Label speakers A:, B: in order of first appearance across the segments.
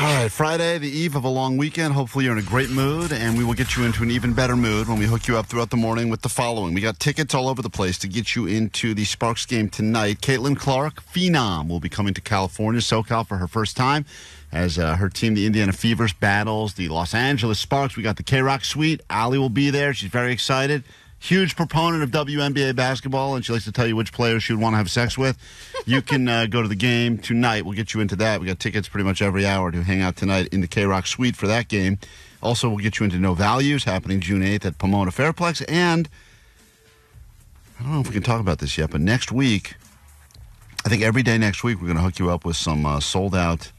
A: right, Friday, the eve of a long weekend. Hopefully you're in a great mood, and we will get you into an even better mood when we hook you up throughout the morning with the following. We got tickets all over the place to get you into the Sparks game tonight. Caitlin Clark, Phenom, will be coming to California, SoCal, for her first time as her team, the Indiana Fevers, battles the Los Angeles Sparks. We got the KROQ suite. Allie will be there. She's very excited. Huge proponent of WNBA basketball, and she likes to tell you which players she would want to have sex with. You can go to the game tonight. We'll get you into that. We got tickets pretty much every hour to hang out tonight in the KROQ suite for that game. Also, we'll get you into No Values, happening June 8th at Pomona Fairplex. And I don't know if we can talk about this yet, but next week, I think every day next week, we're going to hook you up with some sold-out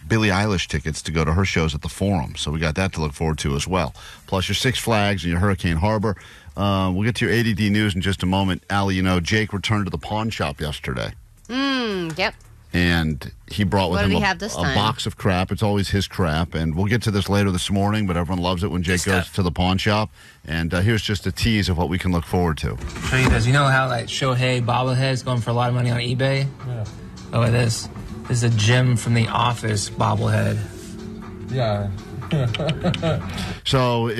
A: Billie Eilish tickets to go to her shows at the Forum. So we got that to look forward to as well. Plus your Six Flags and your Hurricane Harbor. We'll get to your ADD news in just a moment. Allie, you know, Jake returned to the pawn shop yesterday.
B: Yep.
A: And he brought with him a box of crap. It's always his crap. And we'll get to this later this morning, but everyone loves it when Jake goes to the pawn shop. And here's just a tease of what we can look forward to.
C: Show you this. You know how, like, Shohei bobblehead is going for a lot of money on eBay? Yeah. Oh, it is. This is a Jim from The Office bobblehead.
D: Yeah.
A: So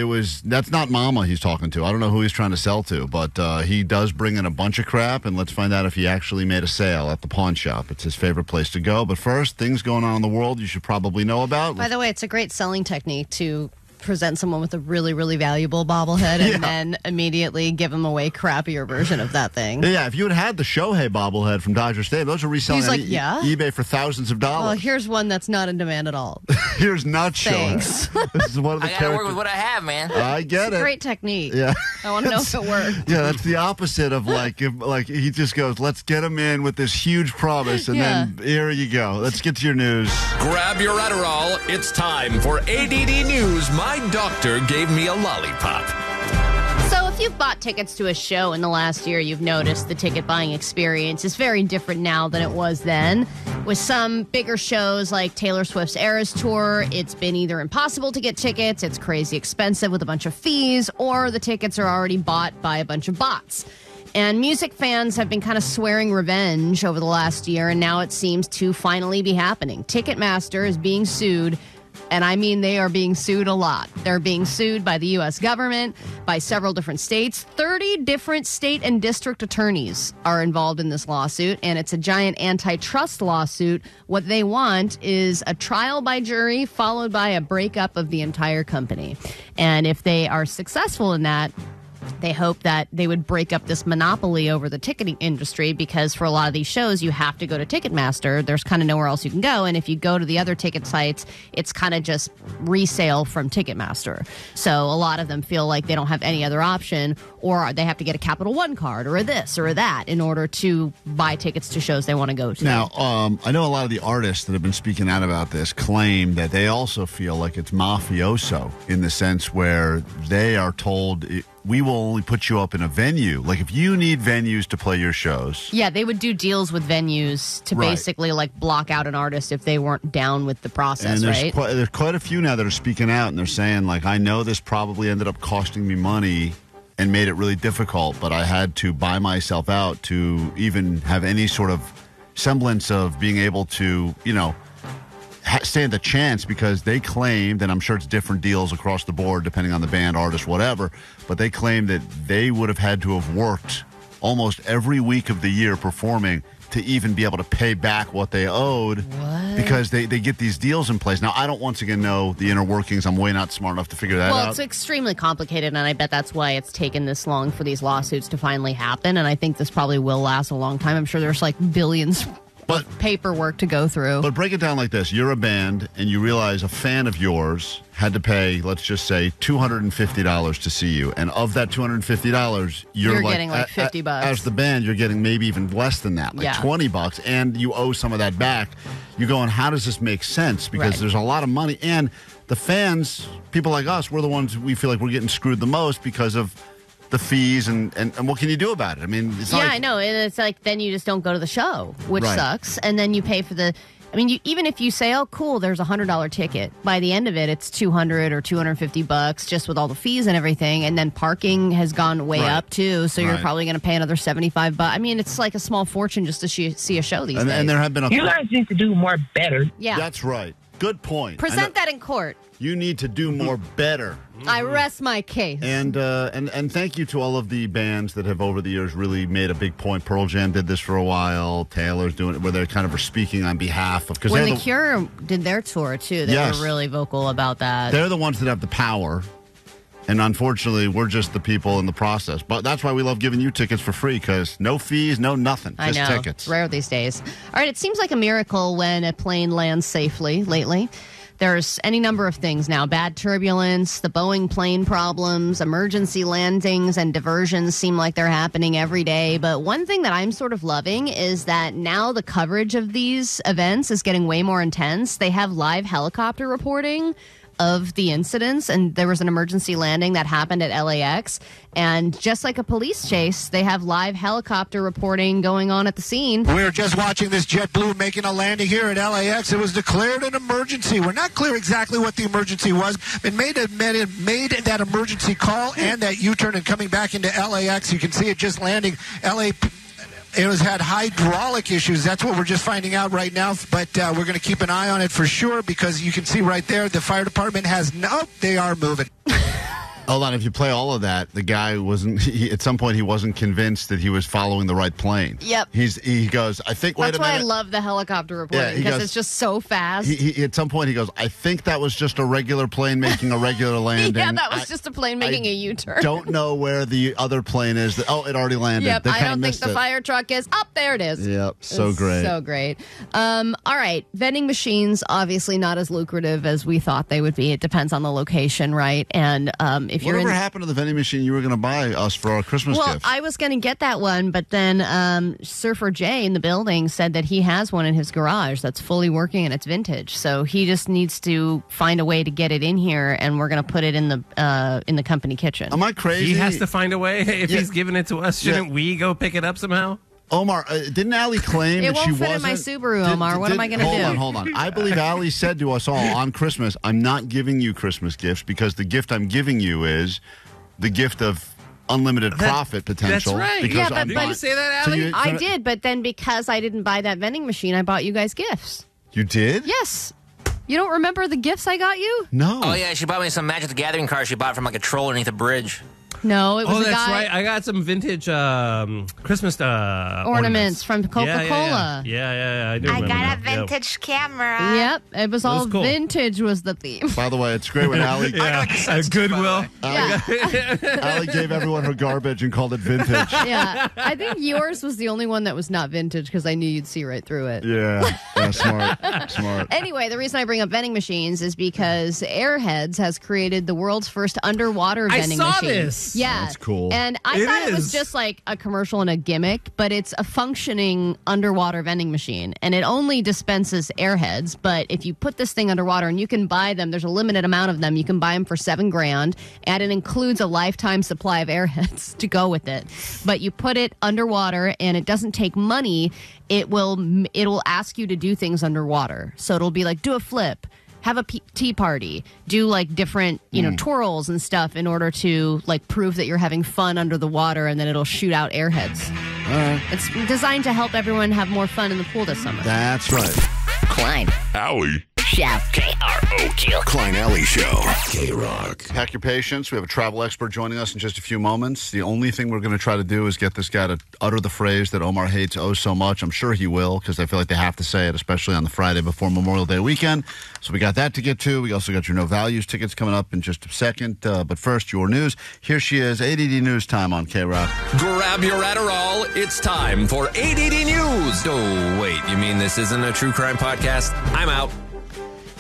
A: that's not Mama he's talking to. I don't know who he's trying to sell to, but he does bring in a bunch of crap, and let's find out if he actually made a sale at the pawn shop. It's his favorite place to go. But first, things going on in the world you should probably know about.
B: By the way, it's a great selling technique to present someone with a really, really valuable bobblehead and then immediately give them away crappier version of that thing.
A: Yeah, if you had the Shohei bobblehead from Dodger Stadium, those are reselling on eBay for thousands of dollars.
B: Well, here's one that's not in demand at all.
A: Here's not
B: Thanks.
A: Shohei. This is one of the
C: I gotta work with what I have, man.
A: I get it.
B: Great technique.
A: Yeah.
B: I want to know if it worked.
A: Yeah, that's the opposite of if he just goes, let's get him in with this huge promise, and then here you go. Let's get to your news.
E: Grab your Adderall. It's time for ADD News. My doctor gave me a lollipop.
B: So if you've bought tickets to a show in the last year, you've noticed the ticket buying experience is very different now than it was then. With some bigger shows like Taylor Swift's Eras Tour, it's been either impossible to get tickets, it's crazy expensive with a bunch of fees, or the tickets are already bought by a bunch of bots. And music fans have been kind of swearing revenge over the last year, and now it seems to finally be happening. Ticketmaster is being sued. And I mean, they are being sued a lot. They're being sued by the U.S. government, by several different states. 30 different state and district attorneys are involved in this lawsuit, and it's a giant antitrust lawsuit. What they want is a trial by jury followed by a breakup of the entire company. And if they are successful in that, they hope that they would break up this monopoly over the ticketing industry, because for a lot of these shows, you have to go to Ticketmaster. There's kind of nowhere else you can go. And if you go to the other ticket sites, it's kind of just resale from Ticketmaster. So a lot of them feel like they don't have any other option, or they have to get a Capital One card or a this or a that in order to buy tickets to shows they want to go to.
A: Now, I know a lot of the artists that have been speaking out about this claim that they also feel like it's mafioso in the sense where they are told we will only put you up in a venue. Like, if you need venues to play your shows.
B: Yeah, they would do deals with venues to basically, like, block out an artist if they weren't down with the process,
A: and
B: right?
A: There's quite a few now that are speaking out, and they're saying, like, I know this probably ended up costing me money and made it really difficult, but I had to buy myself out to even have any sort of semblance of being able to, you know, stand a chance, because they claimed, and I'm sure it's different deals across the board depending on the band, artist, whatever, but they claimed that they would have had to have worked almost every week of the year performing to even be able to pay back what they owed.
B: What?
A: Because they get these deals in place. Now, I don't once again know the inner workings. I'm way not smart enough to figure that out.
B: Well, it's extremely complicated, and I bet that's why it's taken this long for these lawsuits to finally happen, and I think this probably will last a long time. I'm sure there's like billions of paperwork to go through.
A: But break it down like this. You're a band, and you realize a fan of yours had to pay, let's just say, $250 to see you. And of that $250, you're
B: getting like $50.
A: As the band, you're getting maybe even less than that, like $20, and you owe some of that back. You're going, how does this make sense? Because there's a lot of money. And the fans, people like us, we're the ones we feel like we're getting screwed the most because of the fees, and what can you do about it? I mean, it's not
B: I know. And it's like, then you just don't go to the show, which sucks. And then you pay for the, I mean, even if you say, oh, cool, there's a $100 ticket, by the end of it, it's $200 or $250 just with all the fees and everything. And then parking has gone way up too. So you're probably going to pay another $75. I mean, it's like a small fortune just to see a show these days.
A: And there have been
F: you guys need to do more better.
B: Yeah.
A: That's right. Good point.
B: Present that in court.
A: You need to do more better.
B: I rest my case.
A: And thank you to all of the bands that have over the years really made a big point. Pearl Jam did this for a while. Taylor's doing it where they're kind of speaking on behalf of.
B: When The Cure did their tour too, they were really vocal about that.
A: They're the ones that have the power. And unfortunately, we're just the people in the process. But that's why we love giving you tickets for free, because no fees, no nothing. Just tickets.
B: Rare these days. All right, it seems like a miracle when a plane lands safely lately. There's any number of things now. Bad turbulence, the Boeing plane problems, emergency landings, and diversions seem like they're happening every day. But one thing that I'm sort of loving is that now the coverage of these events is getting way more intense. They have live helicopter reporting of the incidents, and there was an emergency landing that happened at LAX, and just like a police chase, they have live helicopter reporting going on at the scene.
D: We were just watching this JetBlue making a landing here at LAX. It was declared an emergency. We're not clear exactly what the emergency was. It made that emergency call and that U-turn and coming back into LAX. You can see it just landing. It had hydraulic issues. That's what we're just finding out right now. But we're going to keep an eye on it for sure, because you can see right there the fire department they are moving.
A: Hold on, if you play all of that, the guy at some point he wasn't convinced that he was following the right plane.
B: Yep.
A: He goes, I think, wait a minute.
B: That's why I love the helicopter reporting, because it's just so fast.
A: At some point he goes, I think that was just a regular plane making a regular landing.
B: Yeah, that was just a plane making a U-turn.
A: Don't know where the other plane is. It already landed.
B: Yep, I don't think the fire truck is. Oh, there it is.
A: Yep, so great.
B: So great. All right, vending machines, obviously not as lucrative as we thought they would be. It depends on the location, right? And if you're
A: Whatever happened to the vending machine you were going to buy us for our Christmas gift?
B: Well, I was going to get that one, but then Surfer Jay in the building said that he has one in his garage that's fully working and it's vintage. So he just needs to find a way to get it in here, and we're going to put it in the company kitchen.
A: Am I crazy?
F: He has to find a way. If he's giving it to us, shouldn't we go pick it up somehow?
A: Omar, didn't Allie claim that she wasn't?
B: It won't fit in my Subaru, Omar. What am I going to do?
A: Hold on. I believe Allie said to us all on Christmas, I'm not giving you Christmas gifts because the gift I'm giving you is the gift of unlimited profit potential.
F: That's right.
A: Because
B: but
F: did you say that, Allie?
B: I did, but then because I didn't buy that vending machine, I bought you guys gifts.
A: You did?
B: Yes. You don't remember the gifts I got you?
A: No.
G: Oh, yeah, she bought me some Magic the Gathering cards she bought from like a troll underneath a bridge.
B: No, it was
F: that's right. I got some vintage Christmas ornaments
B: from Coca-Cola.
F: Yeah. I
H: got a vintage camera.
B: Yep, it was all
F: cool.
B: Vintage was the theme.
A: By the way, it's great when Allie...
F: Goodwill.
A: Allie gave everyone her garbage and called it vintage.
B: Yeah, I think yours was the only one that was not vintage because I knew you'd see right through it.
A: Yeah, smart.
B: Anyway, the reason I bring up vending machines is because Airheads has created the world's first underwater vending machine.
F: I saw this.
B: Yeah.
A: That's cool.
B: And I thought it was just like a commercial and a gimmick, but it's a functioning underwater vending machine. And it only dispenses Airheads, but if you put this thing underwater, and you can buy them, there's a limited amount of them, you can buy them for $7,000, and it includes a lifetime supply of Airheads to go with it. But you put it underwater, and it doesn't take money. It'll ask you to do things underwater. So it'll be like, do a flip, have a tea party, do like different, twirls and stuff in order to like prove that you're having fun under the water, and then it'll shoot out Airheads. It's designed to help everyone have more fun in the pool this summer.
A: That's right.
I: Klein.
E: Allie.
I: Chef. KROQ.
E: Klein Alley Show. KROQ.
A: Pack your patience. We have a travel expert joining us in just a few moments. The only thing we're going to try to do is get this guy to utter the phrase that Omar hates so much. I'm sure he will, because I feel like they have to say it, especially on the Friday before Memorial Day weekend. So we got that to get to. We also got your No Values tickets coming up in just a second. But first, your news. Here she is, ADD News Time on KROQ.
E: Grab your Adderall. It's time for ADD News. Oh, wait. You mean this isn't a true crime podcast? I'm out.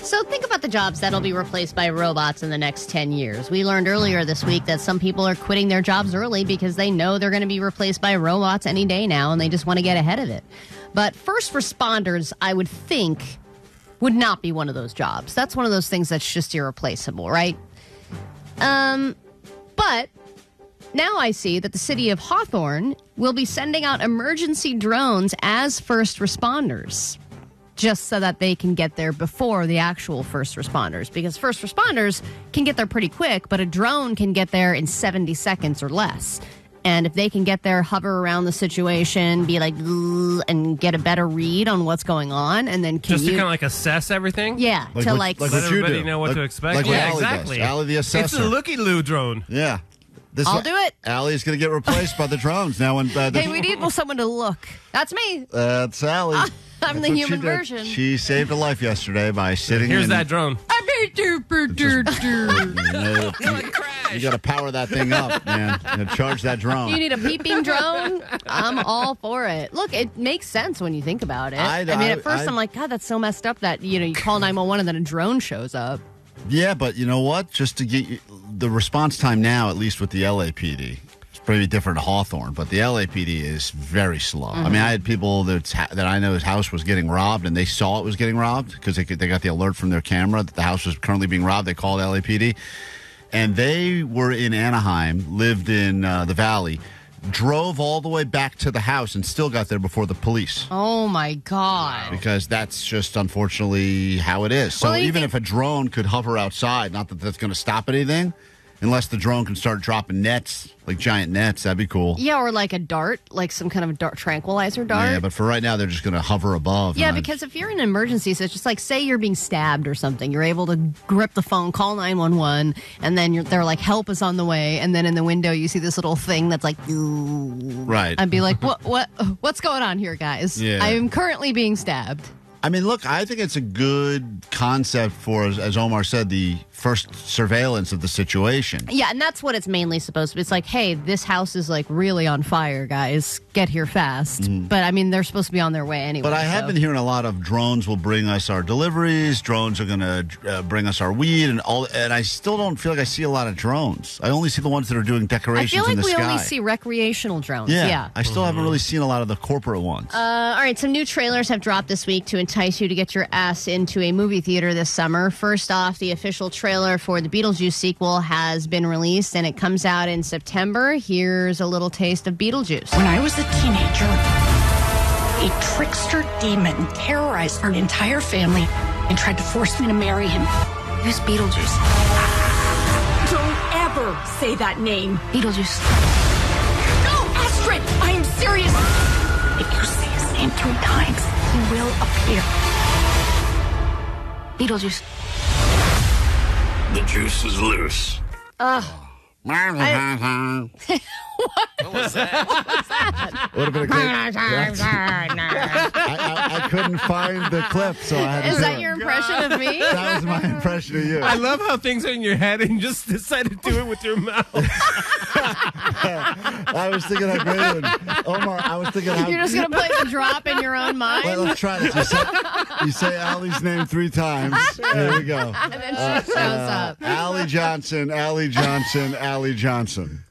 B: So think about the jobs that'll be replaced by robots in the next 10 years. We learned earlier this week that some people are quitting their jobs early because they know they're going to be replaced by robots any day now, and they just want to get ahead of it. But first responders, I would think, would not be one of those jobs. That's one of those things that's just irreplaceable, right? But now I see that the city of Hawthorne will be sending out emergency drones as first responders, just so that they can get there before the actual first responders. Because first responders can get there pretty quick, but a drone can get there in 70 seconds or less. And if they can get there, hover around the situation, be like, and get a better read on what's going on, and then
F: just to kind of like assess everything?
B: Yeah.
A: Like
B: to
A: let
F: everybody know what to expect.
A: Like
F: yeah,
A: what
F: exactly.
A: Does. Allie the assessor.
F: It's a looky-loo drone.
A: Yeah.
B: I'll do it.
A: Allie's going to get replaced by the drones now.
B: Hey, we need someone to look. That's me.
A: That's Allie.
B: I'm the human version.
A: She saved a life yesterday by sitting
F: Here's that drone.
A: You got to power that thing up, man. You gotta charge that drone.
B: You need a peeping drone? I'm all for it. Look, it makes sense when you think about it. I mean, at first I'm like, God, that's so messed up that, you call 911 and then a drone shows up.
A: Yeah, but you know what? Just to get the response time now, at least with the LAPD, it's pretty different to Hawthorne, but the LAPD is very slow. Mm-hmm. I mean, I had people that I know his house was getting robbed, and they saw it was getting robbed because they got the alert from their camera that the house was currently being robbed. They called LAPD, and they were in Anaheim, lived in the Valley, drove all the way back to the house and still got there before the police.
B: Oh, my God.
A: Because that's just unfortunately how it is. So even if a drone could hover outside, not that that's going to stop anything, unless the drone can start dropping nets, like giant nets, that'd be cool.
B: Yeah, or like a dart, like some kind of a dart, tranquilizer dart.
A: Yeah, but for right now, they're just going to hover above.
B: Yeah, because if you're in an emergency, so it's just like, say you're being stabbed or something, you're able to grip the phone, call 911, and then they're like, help is on the way, and then in the window you see this little thing that's like,
A: right.
B: I'd be like, what's going on here, guys?
A: Yeah.
B: I am currently being stabbed.
A: I mean, look, I think it's a good concept for, as Omar said, the first surveillance of the situation.
B: Yeah, and that's what it's mainly supposed to be. It's like, hey, this house is like really on fire, guys. Get here fast. But I mean, they're supposed to be on their way anyway.
A: But I have been hearing a lot of drones will bring us our deliveries. Drones are going to bring us our weed and all. And I still don't feel like I see a lot of drones. I only see the ones that are doing decorations in the sky.
B: I feel like we only see recreational drones. Yeah.
A: I still haven't really seen a lot of the corporate ones.
B: All right, some new trailers have dropped this week to entice you to get your ass into a movie theater this summer. First off, the official trailer for the Beetlejuice sequel has been released, and it comes out in September. Here's a little taste of Beetlejuice.
J: When I was a teenager, a trickster demon terrorized our entire family and tried to force me to marry him.
H: Who's Beetlejuice?
J: Don't ever say that name.
H: Beetlejuice.
J: No, Astrid! I am serious. If you say his name 3 times, he will appear.
H: Beetlejuice.
I: The juice is loose.
A: What was that? Would have been a great. I couldn't find the clip, so I had to.
B: Is that your impression of me?
A: That was my impression of you.
F: I love how things are in your head and you just decided to do it with your mouth.
A: I was thinking how great it would. Omar, I was thinking how.
B: You're just going to play the drop in your own mind?
A: Wait, let's try this. You say Allie's name 3 times. There we go.
B: And then she shows up.
A: Allie Johnson, Allie Johnson, Allie Johnson.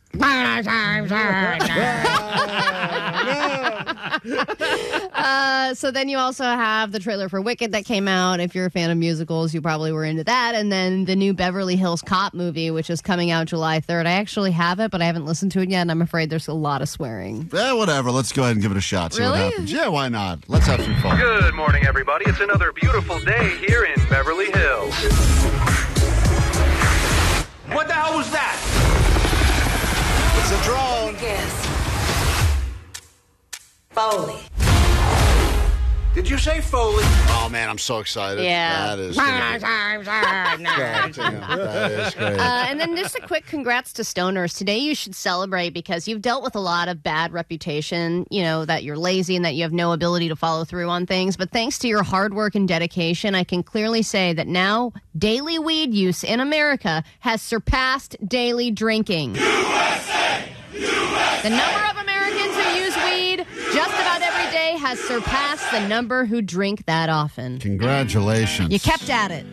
B: So then you also have the trailer for Wicked that came out. If you're a fan of musicals, you probably were into that. And then the new Beverly Hills Cop movie, which is coming out July 3rd. I actually have it, but I haven't listened to it yet, and I'm afraid there's a lot of swearing.
A: Yeah, whatever. Let's go ahead and give it a shot. See
B: Really?
A: what happens. Yeah, why not? Let's have some fun.
K: Good morning, everybody. It's another beautiful day here in Beverly Hills. What the hell was that?
A: It's a drone.
J: Yes. Foley.
K: Did you say Foley?
A: Oh, man, I'm so excited.
B: Yeah.
A: That is great. That is great.
B: And then just a quick congrats to stoners. Today you should celebrate because you've dealt with a lot of bad reputation, that you're lazy and that you have no ability to follow through on things. But thanks to your hard work and dedication, I can clearly say that now daily weed use in America has surpassed daily drinking.
I: USA!
B: The number of Americans who use weed just about every day has surpassed the number who drink that often.
A: Congratulations.
B: You kept at it.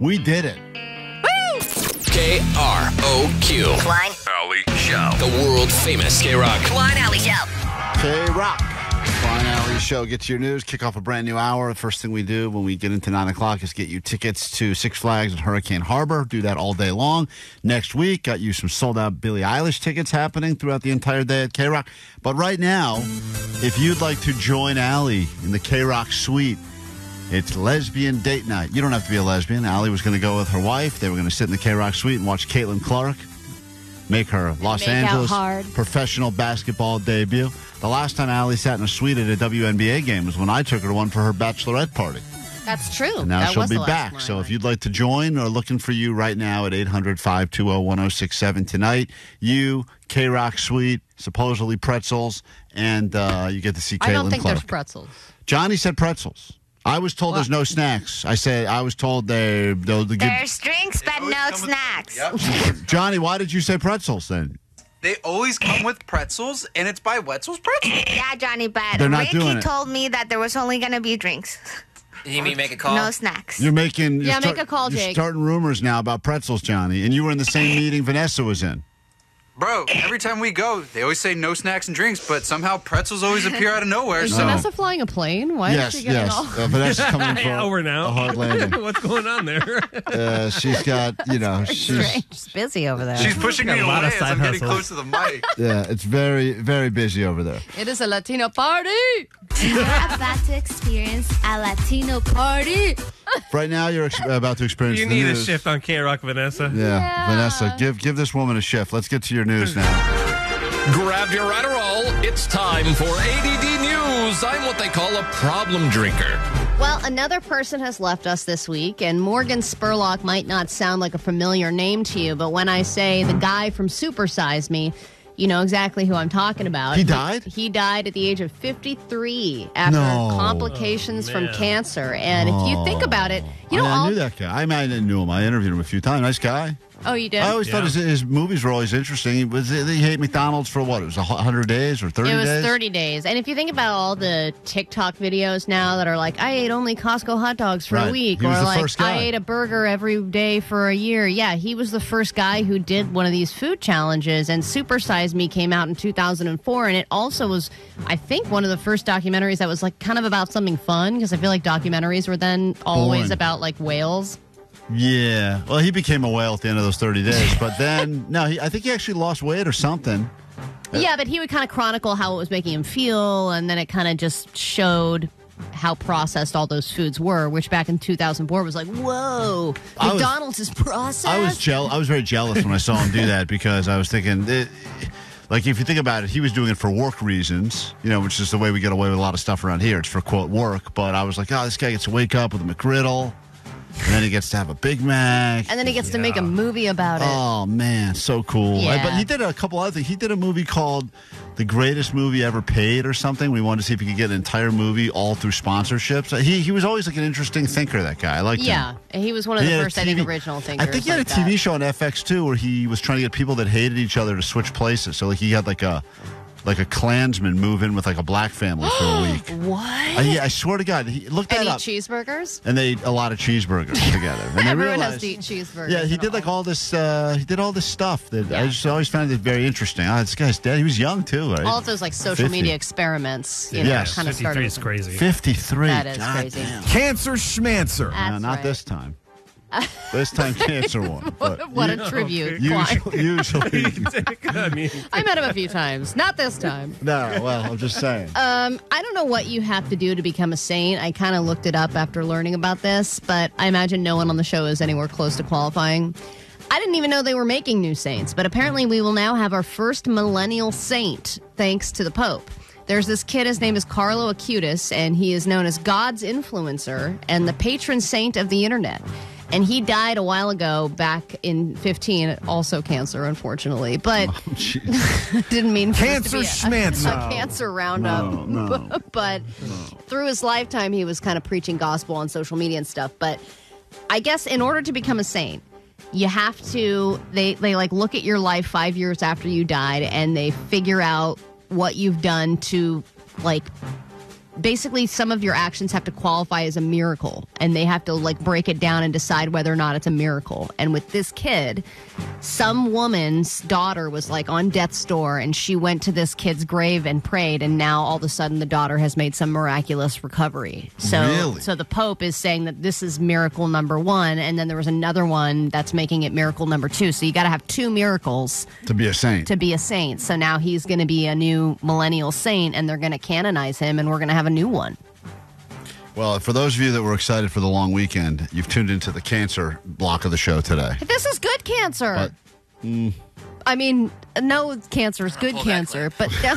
A: We did it.
B: Woo!
E: KROQ.
I: Klein.
E: Alley Show. The world famous KROQ.
I: Klein Alley Show.
A: KROQ. Klein Alley Show gets your news. Kick off a brand new hour. The first thing we do when we get into 9 o'clock is get you tickets to Six Flags at Hurricane Harbor. Do that all day long. Next week, got you some sold-out Billie Eilish tickets happening throughout the entire day at KROQ. But right now, if you'd like to join Allie in the KROQ suite, it's lesbian date night. You don't have to be a lesbian. Allie was going to go with her wife. They were going to sit in the KROQ suite and watch Caitlin Clark make her Los Angeles professional basketball debut. The last time Allie sat in a suite at a WNBA game was when I took her to one for her bachelorette party.
B: That's true.
A: And now
B: that
A: she'll be back. So if you'd like to join, or looking for you right now at 800-520-1067 tonight. You, KROQ Suite, supposedly pretzels, and you get to see Caitlin Clark.
B: I don't think there's pretzels.
A: Johnny said pretzels. I was told there's no snacks. I was told they'll give...
H: There's drinks, but no snacks.
L: Yep.
A: Johnny, why did you say pretzels then?
L: They always come with pretzels, and it's by Wetzel's Pretzels.
H: Yeah, Johnny, but
A: They're not doing
H: Ricky
A: it.
H: told me that there was only going to be drinks.
G: You mean make a call?
H: No snacks.
A: You're making...
B: make a call,
A: You're
B: Jake.
A: starting rumors now about pretzels, Johnny, and you were in the same meeting Vanessa was in.
L: Bro, every time we go, they always say no snacks and drinks, but somehow pretzels always appear out of nowhere.
B: Is
L: So
B: Vanessa flying a plane? Why is she getting all...
A: Vanessa's coming for
F: Over now.
A: a hard landing.
F: What's going on there?
A: She's got,
B: She's busy over there.
L: she's pushing me
F: Got a lot
L: away
F: of
L: as
F: side
L: I'm getting
F: hustles.
L: close to the mic.
A: Yeah, it's very, very busy over there.
B: It is a Latino party.
H: You're about to experience a Latino party.
A: Right now, you're about to experience
F: You
A: the
F: need a
A: news.
F: shift on K-Rock, Vanessa.
A: Yeah, Vanessa, give this woman a shift. Let's get to your news now.
E: Grab your Adderall. It's time for ADD News. I'm what they call a problem drinker.
B: Well, another person has left us this week, and Morgan Spurlock might not sound like a familiar name to you, but when I say the guy from Super Size Me, you know exactly who I'm talking about.
A: He died?
B: He died at the age of 53 after complications from cancer. And if you think about it,
A: I knew that guy. I knew him. I interviewed him a few times. Nice guy.
B: Oh, you did?
A: I always thought his movies were always interesting. He ate McDonald's for what? It was 100 days or 30 days?
B: It was 30 days. And if you think about all the TikTok videos now that are like, I ate only Costco hot dogs for a week.
A: He was
B: or
A: the
B: like,
A: first guy.
B: I ate a burger every day for a year. Yeah, he was the first guy who did one of these food challenges. And Super Size Me came out in 2004. And it also was, I think, one of the first documentaries that was like kind of about something fun. Because I feel like documentaries were then always about like whales.
A: Yeah. Well, he became a whale at the end of those 30 days. But then, I think he actually lost weight or something.
B: Yeah, but he would kind of chronicle how it was making him feel, and then it kind of just showed how processed all those foods were, which back in 2004 was like, whoa, McDonald's is processed?
A: I was very jealous when I saw him do that because I was thinking... Like, if you think about it, he was doing it for work reasons, which is the way we get away with a lot of stuff around here. It's for, quote, work. But I was like, this guy gets to wake up with a McGriddle. And then he gets to have a Big Mac.
B: And then he gets to make a movie about it.
A: Oh, man, so cool.
B: Yeah.
A: But he did a couple other things. He did a movie called The Greatest Movie Ever Paid or something. We wanted to see if he could get an entire movie all through sponsorships. He was always like an interesting thinker, that guy. I liked him.
B: Yeah, he was one of the first, I think, original thinkers.
A: I think he had a TV show on FX, too, where he was trying to get people that hated each other to switch places. So like he had like a Klansman move in with like a black family for a week.
B: What?
A: I swear to God. Look that
B: and
A: up.
B: eat cheeseburgers?
A: And they ate a lot of cheeseburgers together. And
B: Everyone has to eat cheeseburgers.
A: Yeah, he did like all this. He did all this stuff that I just always found it very interesting. This guy's dead. He was young too, right?
B: All of those like social media experiments. Kind of
F: 53 is crazy.
A: 53.
B: That is crazy.
A: Damn.
M: Cancer schmancer.
B: That's
A: Not
B: right.
A: this time. This time, cancer won. But
B: what a tribute,
A: usually.
B: I met him a few times. Not this time.
A: No, well, I'm just saying.
B: I don't know what you have to do to become a saint. I kind of looked it up after learning about this, but I imagine no one on the show is anywhere close to qualifying. I didn't even know they were making new saints, but apparently we will now have our first millennial saint, thanks to the Pope. There's this kid, his name is Carlo Acutis, and he is known as God's influencer and the patron saint of the internet. And he died a while ago, back in 15, also cancer, unfortunately. But didn't mean for
M: cancer
B: this to be a cancer roundup.
A: No.
B: But through his lifetime, he was kind of preaching gospel on social media and stuff. But I guess in order to become a saint, you have to, they like look at your life 5 years after you died, and they figure out what you've done to, like, basically some of your actions have to qualify as a miracle, and they have to like break it down and decide whether or not it's a miracle. And with this kid, some woman's daughter was like on death's door, and she went to this kid's grave and prayed, and now all of a sudden the daughter has made some miraculous recovery. So the Pope is saying that this is miracle number 1, and then there was another one that's making it miracle number 2. So you got to have 2 miracles
A: to be a saint.
B: So now he's going to be a new millennial saint, and they're going to canonize him, and we're going to have a new one.
A: Well, for those of you that were excited for the long weekend, you've tuned into the cancer block of the show today.
B: This is good cancer. I mean, no cancer is good cancer, but...
A: Yep.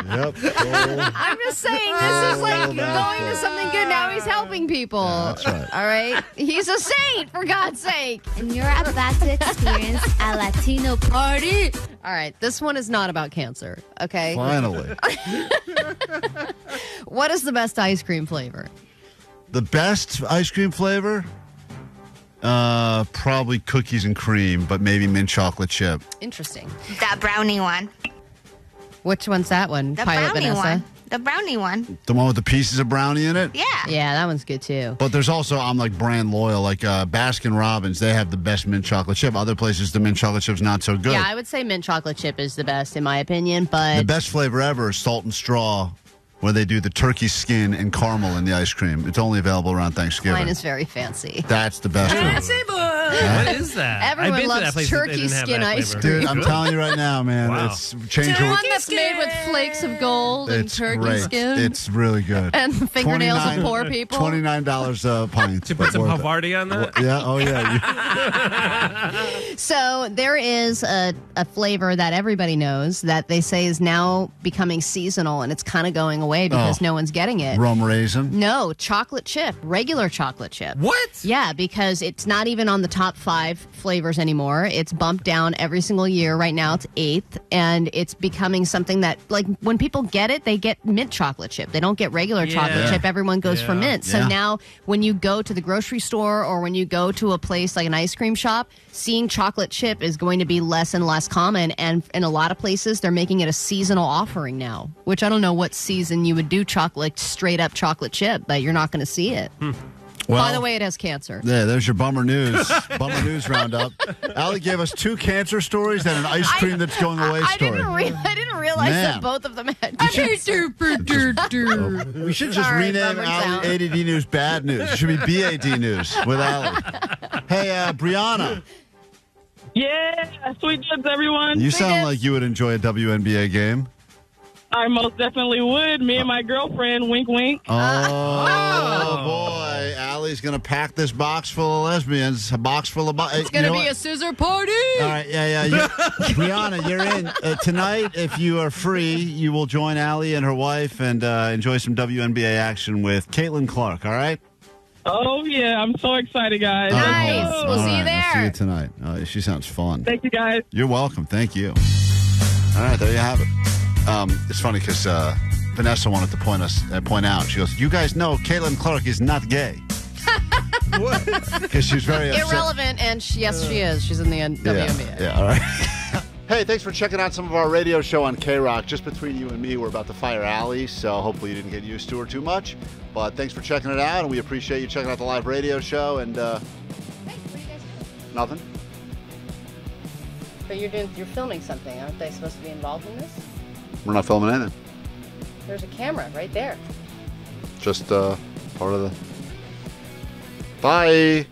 B: I'm just saying, this is like going to something good. Now he's helping people.
A: Yeah, that's right.
B: All right? He's a saint, for God's sake.
H: And you're about to experience a Latino party.
B: All right, this one is not about cancer, okay?
A: Finally.
B: What is the best ice cream flavor?
A: The best ice cream flavor? Probably cookies and cream, but maybe mint chocolate chip.
B: Interesting.
H: That brownie one.
B: Which one's that one?
H: The
B: Pilot
H: brownie
B: Vanessa?
H: one. The brownie one.
A: The one with the pieces of brownie in it?
H: Yeah.
B: Yeah, that one's good too.
A: But there's also, I'm like brand loyal, like Baskin Robbins, they have the best mint chocolate chip. Other places, the mint chocolate chip's not so good.
B: Yeah, I would say mint chocolate chip is the best in my opinion, but...
A: The best flavor ever is salt and straw, where they do the turkey skin and caramel in the ice cream. It's only available around Thanksgiving.
B: Mine is very fancy.
A: That's the best one.
F: What is that?
B: Everyone
F: I've been to that
B: loves
F: place that
B: turkey
F: didn't have
B: skin
F: that
B: ice
F: flavor.
B: cream.
A: Dude, I'm telling you right now, man,
F: Wow.
A: it's changed
B: The one that's made with flakes of gold and
A: It's
B: turkey
A: great.
B: skin.
A: It's really good.
B: And the fingernails of poor people.
A: $29 a pint.
F: To put some
A: Worth it.
F: Havarti on that?
A: Yeah, oh yeah.
B: So there is a flavor that everybody knows that they say is now becoming seasonal, and it's kind of going away because no one's getting it.
A: Rum raisin?
B: No, chocolate chip, regular chocolate chip.
F: What?
B: Yeah, because it's not even on the top 5 flavors anymore. It's bumped down every single year. Right now it's 8th, and it's becoming something that, like, when people get it, they get mint chocolate chip. They don't get regular chocolate chip. Everyone goes for mint. So now when you go to the grocery store or when you go to a place like an ice cream shop, seeing chocolate chip is going to be less and less common. And in a lot of places, they're making it a seasonal offering now, which I don't know what season you would do chocolate, straight up chocolate chip, but you're not going to see it.
A: Well,
B: by the way, it has cancer.
A: Yeah, there's your bummer news. Bummer news roundup. Allie gave us 2 cancer stories and an ice cream that's going away story.
B: I didn't realize that both of them had.
A: We should just rename Allie ADD News Bad News. It should be BAD News with Allie. Hey, Brianna.
M: Yeah, sweet dreams, everyone.
A: You sound like you would enjoy a WNBA game.
M: I most definitely would. Me and my girlfriend, wink, wink.
A: Oh, boy. Allie's going to pack this box full of lesbians. A box full of...
B: It's going to be a scissor party.
A: All right, yeah. Brianna, you're in. Tonight, if you are free, you will join Allie and her wife and enjoy some WNBA action with Caitlin Clark, all right?
M: Oh, yeah. I'm so excited, guys.
B: Nice.
M: Oh.
B: We'll see you there.
A: I'll see you tonight. She sounds fun.
M: Thank you, guys.
A: You're welcome. Thank you. All right, there you have it. It's funny because Vanessa wanted to point out. She goes, "You guys know Caitlin Clark is not gay." What? Because she's very upset.
B: Irrelevant, and yes, she is. She's in the WNBA.
A: Yeah, all right. Hey, thanks for checking out some of our radio show on KROQ. Just between you and me, we're about to fire Allie, so hopefully you didn't get used to her too much. But thanks for checking it out, and we appreciate you checking out the live radio show. And
B: Hey, what are you guys doing?
A: nothing.
B: But you're filming something. Aren't they supposed to be involved in this?
A: We're not filming anything.
B: There's a camera right there.
A: Just part of the... Bye.